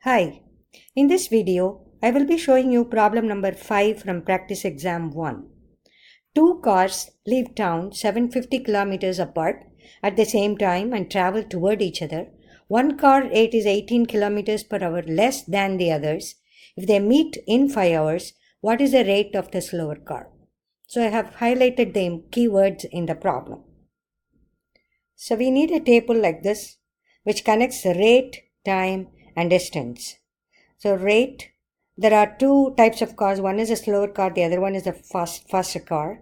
Hi, in this video, I will be showing you problem number 5 from practice exam 1. Two cars leave town 750 kilometers apart at the same time and travel toward each other. One car rate is 18 kilometers per hour less than the others. If they meet in 5 hours, what is the rate of the slower car? So I have highlighted the keywords in the problem. So we need a table like this, which connects rate, time, and distance. So rate, there are two types of cars. One is a slower car, the other one is a faster car.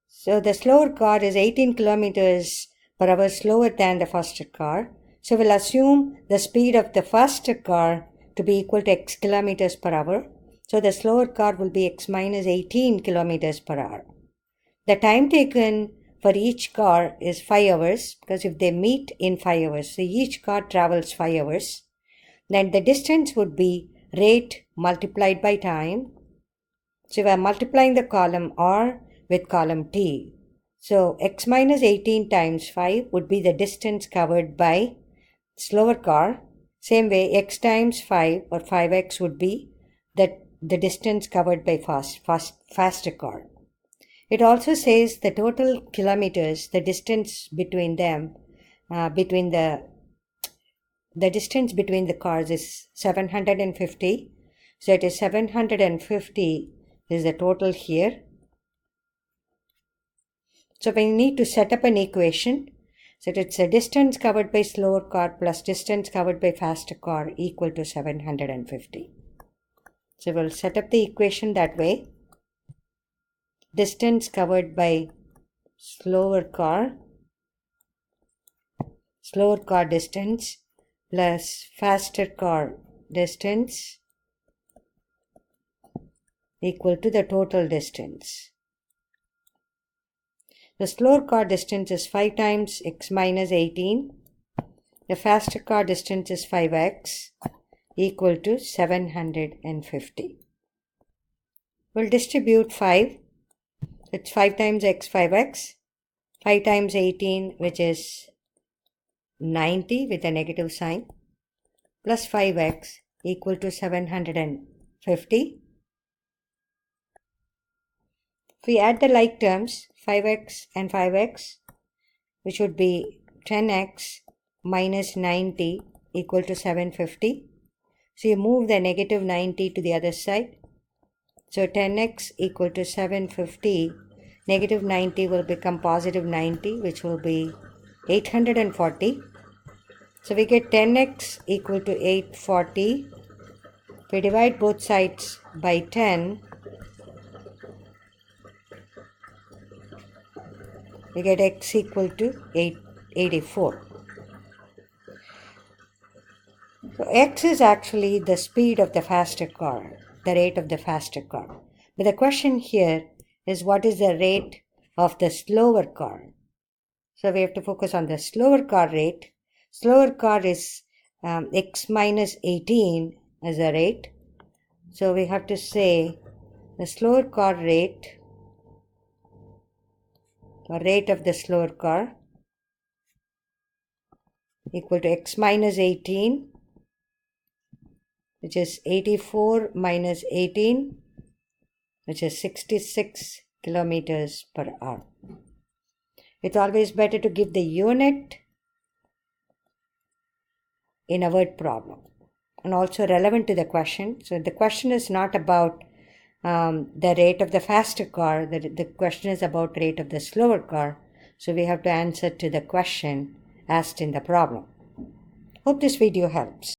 So the slower car is 18 kilometers per hour slower than the faster car. So we'll assume the speed of the faster car to be equal to x kilometers per hour. So the slower car will be x minus 18 kilometers per hour. The time taken for each car is 5 hours, because if they meet in 5 hours, so each car travels 5 hours. Then the distance would be rate multiplied by time. So we are multiplying the column R with column T. So x minus 18 times 5 would be the distance covered by slower car. Same way, x times 5 or 5x would be the distance covered by faster car. It also says the total kilometers, the distance between them, the distance between the cars is 750. So it is 750 is the total here. So we need to set up an equation. So it's a distance covered by slower car plus distance covered by faster car equal to 750. So we'll set up the equation that way. Distance covered by slower car distance plus faster car distance equal to the total distance. The slower car distance is 5 times x minus 18. The faster car distance is 5x equal to 750. We'll distribute 5. It's 5 times x, 5x. 5 times 18, which is 90 with a negative sign, plus 5x equal to 750. If we add the like terms, 5x and 5x, which would be 10x minus 90 equal to 750. So you move the negative 90 to the other side. So 10x equal to 750, negative 90 will become positive 90, which will be 840. So we get 10x equal to 840. If we divide both sides by 10, we get x equal to 84. So x is actually the speed of the faster car, the rate of the faster car. But the question here is, what is the rate of the slower car? So we have to focus on the slower car rate. Slower car is x minus 18 as a rate. So we have to say the slower car rate, or rate of the slower car, equal to x minus 18, which is 84 minus 18, which is 66 kilometers per hour. It's always better to give the unit in a word problem and also relevant to the question. So the question is not about the rate of the faster car, the question is about rate of the slower car. So we have to answer to the question asked in the problem. Hope this video helps.